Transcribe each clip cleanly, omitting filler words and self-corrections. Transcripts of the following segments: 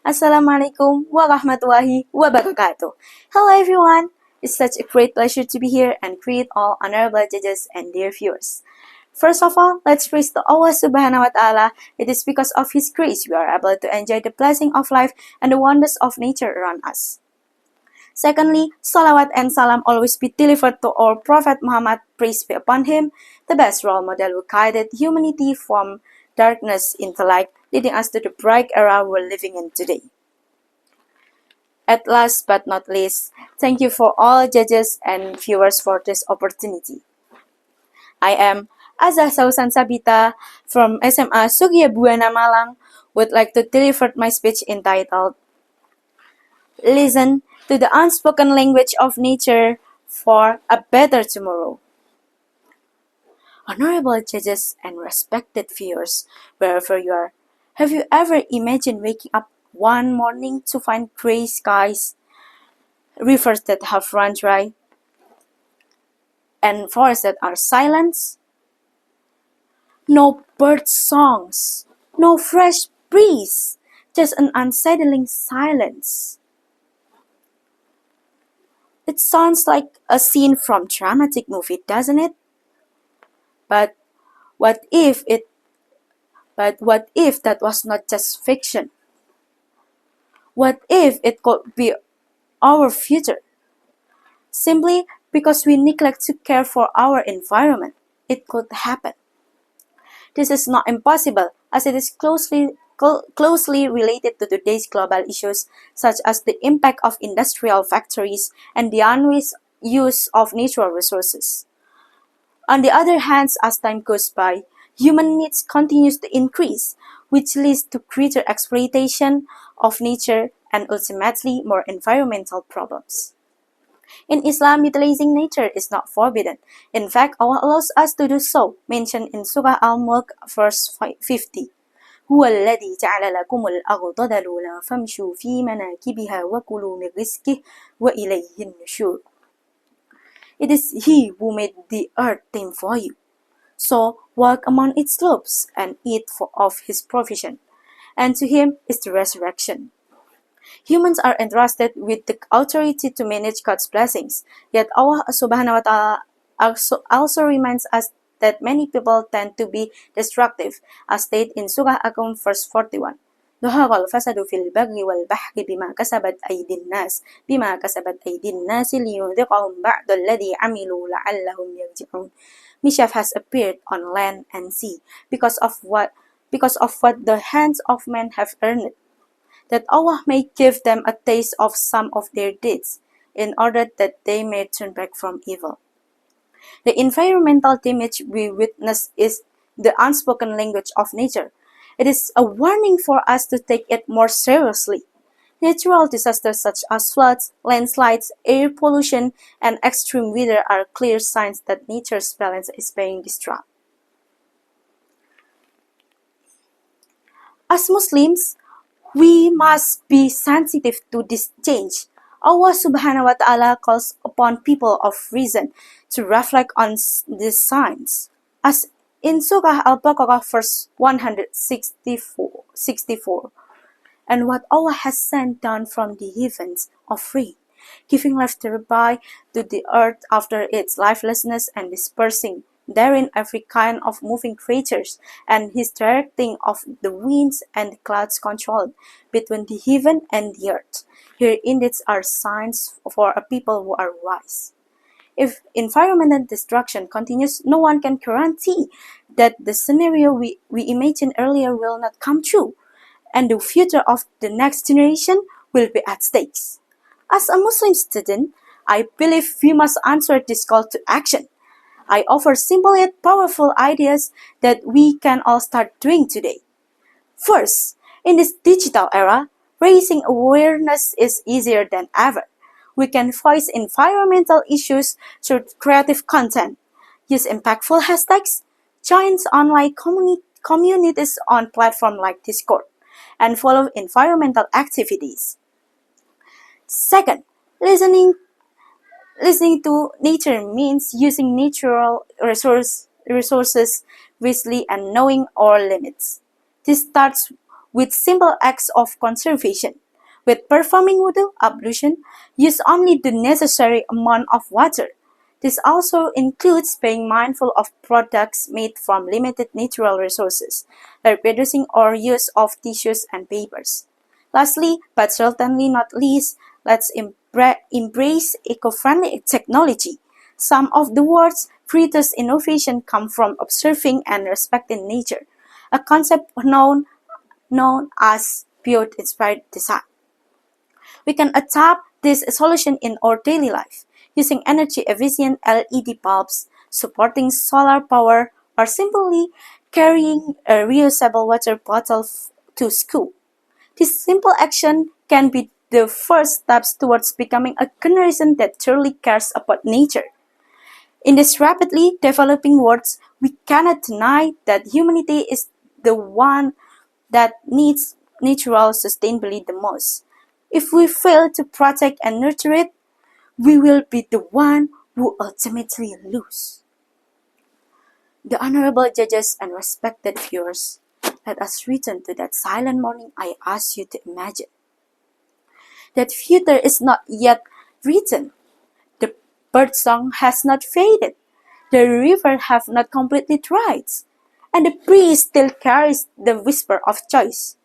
Assalamualaikum warahmatullahi wabarakatuh. Hello everyone. It's such a great pleasure to be here and greet all honorable judges and dear viewers. First of all, let's praise the Allah subhanahu wa ta'ala. It is because of His grace we are able to enjoy the blessing of life and the wonders of nature around us. Secondly, salawat and salam always be delivered to our Prophet Muhammad, praise be upon him, the best role model who guided humanity from darkness into light, leading us to the bright era we're living in today. At last but not least, thank you for all judges and viewers for this opportunity. I am Azzah Sausan Sabita from SMA Surya Buana Malang, would like to deliver my speech entitled Listen to the unspoken language of nature for a better tomorrow. Honorable judges and respected viewers, wherever you are, have you ever imagined waking up one morning to find gray skies, rivers that have run dry, and forests that are silent? No bird songs, no fresh breeze, just an unsettling silence. It sounds like a scene from dramatic movie, doesn't it? But what if that was not just fiction? What if it could be our future? Simply because we neglect to care for our environment, it could happen. This is not impossible, as it is closely related to today's global issues such as the impact of industrial factories and the unwise use of natural resources. On the other hand, as time goes by, human needs continues to increase, which leads to greater exploitation of nature and ultimately more environmental problems. In Islam, utilizing nature is not forbidden. In fact, Allah allows us to do so, mentioned in Surah Al-Mulk, verse 50. هو الذي جعل لكم الأرض ذلولا فامشوا في مناكبها وكلوا من رزقه وإليه النشور. It is He who made the earth tame for you. So walk among its slopes and eat of His provision. And to Him is the resurrection. Humans are entrusted with the authority to manage God's blessings, yet Allah subhanahu wa ta'ala also reminds us that many people tend to be destructive, as stated in Surah Al-Qamar verse 41. ظهر الفساد في البر والبحر بما كسبت أيدي الناس ليذيقهم بعض الذي عملوا لعلهم يرجعون. Mischief has appeared on land and sea because of what the hands of men have earned, that Allah may give them a taste of some of their deeds, in order that they may turn back from evil. The environmental damage we witness is the unspoken language of nature. It is a warning for us to take it more seriously. Natural disasters such as floods, landslides, air pollution, and extreme weather are clear signs that nature's balance is being disturbed. As Muslims, we must be sensitive to this change. Allah subhanahu wa ta'ala calls upon people of reason to reflect on these signs. As in Surah Al-Baqarah verse 164, and what Allah has sent down from the heavens of rain, giving life thereby to the earth after its lifelessness and dispersing therein every kind of moving creatures, and His directing of the winds and the clouds controlled between the heaven and the earth. Here indeed are signs for a people who are wise. If environmental destruction continues, no one can guarantee that the scenario we imagined earlier will not come true, and the future of the next generation will be at stake. As a Muslim student, I believe we must answer this call to action. I offer simple yet powerful ideas that we can all start doing today. First, in this digital era, raising awareness is easier than ever. We can voice environmental issues through creative content, use impactful hashtags, join online communities on platforms like Discord, and follow environmental activities. Second, listening to nature means using natural resources wisely and knowing our limits. This starts with simple acts of conservation. With performing wudu ablution, use only the necessary amount of water. This also includes being mindful of products made from limited natural resources, like reducing our use of tissues and papers. Lastly, but certainly not least, let's embrace eco-friendly technology. Some of the world's greatest innovation come from observing and respecting nature, a concept known as pure-inspired design. We can adopt this solution in our daily life, using energy-efficient LED bulbs, supporting solar power, or simply carrying a reusable water bottle to school. This simple action can be the first steps towards becoming a generation that truly cares about nature. In this rapidly developing world, we cannot deny that humanity is the one that needs natural sustainability the most. If we fail to protect and nurture it, we will be the one who ultimately lose. The honorable judges and respected viewers, let us return to that silent morning I asked you to imagine. That future is not yet written. The birdsong has not faded. The river have not completely dried. And the breeze still carries the whisper of choice.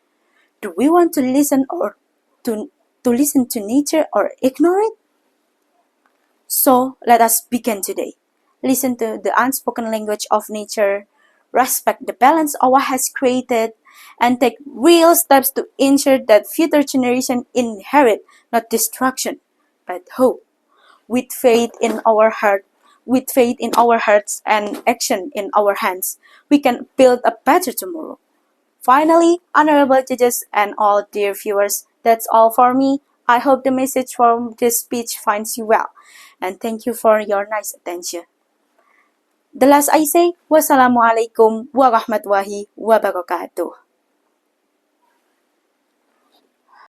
Do we want to listen or to listen to nature or ignore it? So let us begin today. Listen to the unspoken language of nature, respect the balance Allah has created, and take real steps to ensure that future generations inherit not destruction, but hope. With faith in our hearts and action in our hands, we can build a better tomorrow. Finally, honorable judges and all dear viewers, that's all for me. I hope the message from this speech finds you well, and thank you for your nice attention. The last I say, wassalamualaikum warahmatullahi wabarakatuh.